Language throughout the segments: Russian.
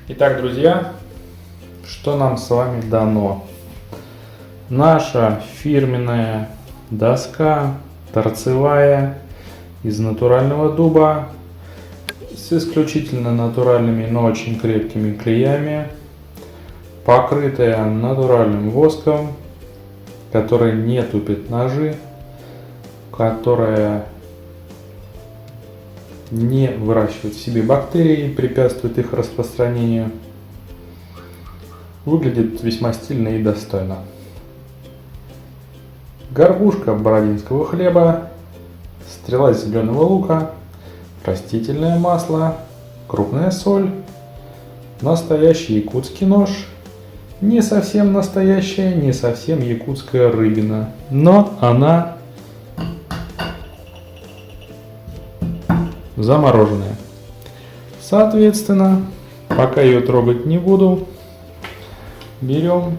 Итак, друзья, что нам с вами дано? Наша фирменная доска торцевая из натурального дуба с исключительно натуральными, но очень крепкими клеями, покрытая натуральным воском, который не тупит ножи, которая не выращивает в себе бактерии, препятствует их распространению. Выглядит весьма стильно и достойно. Горбушка бородинского хлеба, стрела зеленого лука, растительное масло, крупная соль, настоящий якутский нож, не совсем настоящая, не совсем якутская рыбина, но она замороженная. Соответственно, пока ее трогать не буду, берем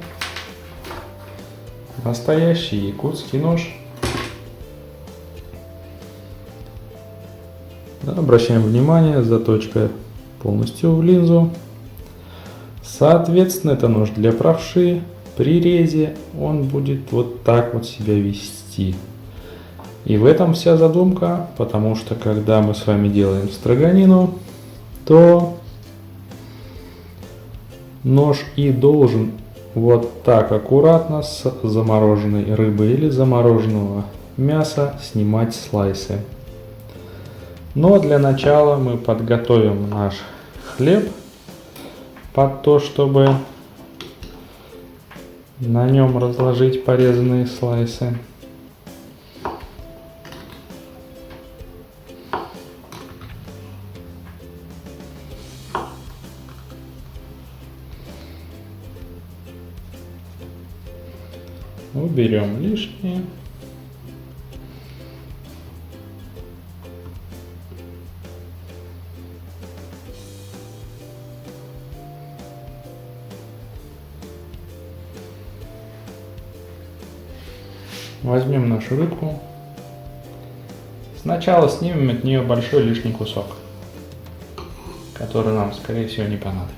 настоящий якутский нож. Обращаем внимание, заточка полностью в линзу. Соответственно, это нож для правши. При резе он будет вот так вот себя вести. И в этом вся задумка, потому что когда мы с вами делаем строганину, то нож и должен вот так аккуратно с замороженной рыбы или замороженного мяса снимать слайсы. Но для начала мы подготовим наш хлеб под то, чтобы на нем разложить порезанные слайсы. Уберем лишнее. Возьмем нашу рыбку. Сначала снимем от нее большой лишний кусок, который нам, скорее всего, не понадобится.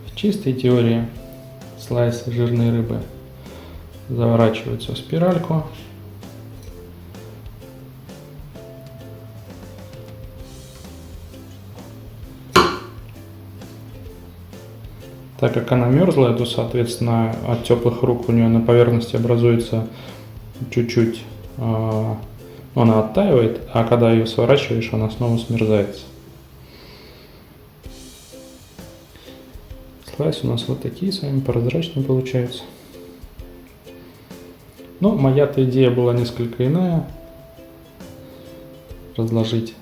В чистой теории слайсы жирной рыбы заворачиваются в спиральку. Так как она мерзлая, то, соответственно, от теплых рук у нее на поверхности образуется чуть-чуть, она оттаивает, а когда ее сворачиваешь, она снова смерзается. Слайсы у нас вот такие с вами прозрачные получаются. Но моя-то идея была несколько иная. Разложить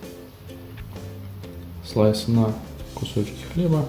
слайсы на кусочки хлеба.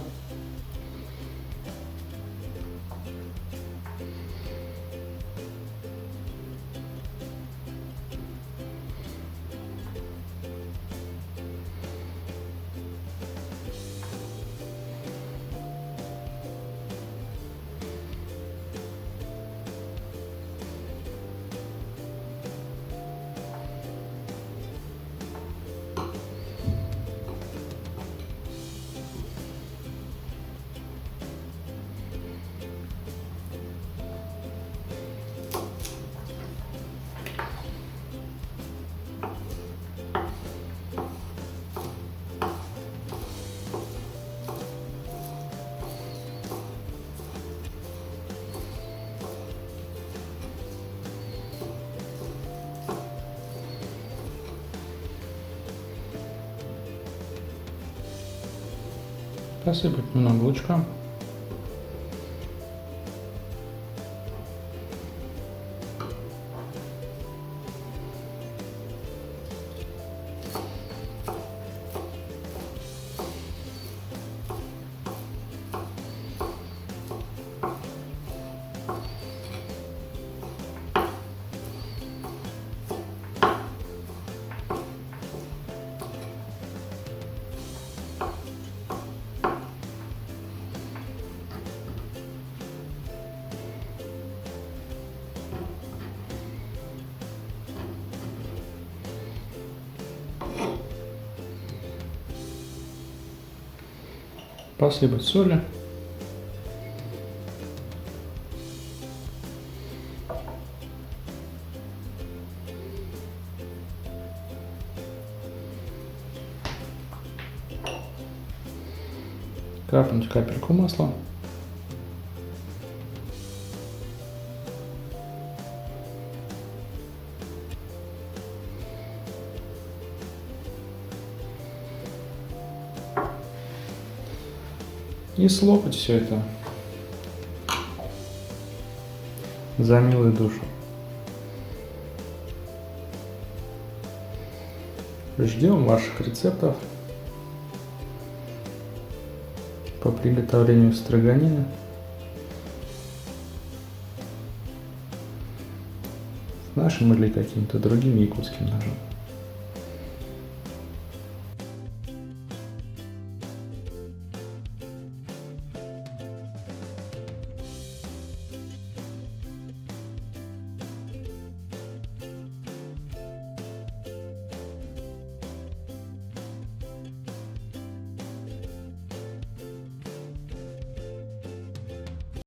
Посыпать немного лучка. Посыпать соли. Капнуть капельку масла. И слопать все это за милую душу. Ждем ваших рецептов по приготовлению строганины. С нашим или каким-то другим якутским ножом.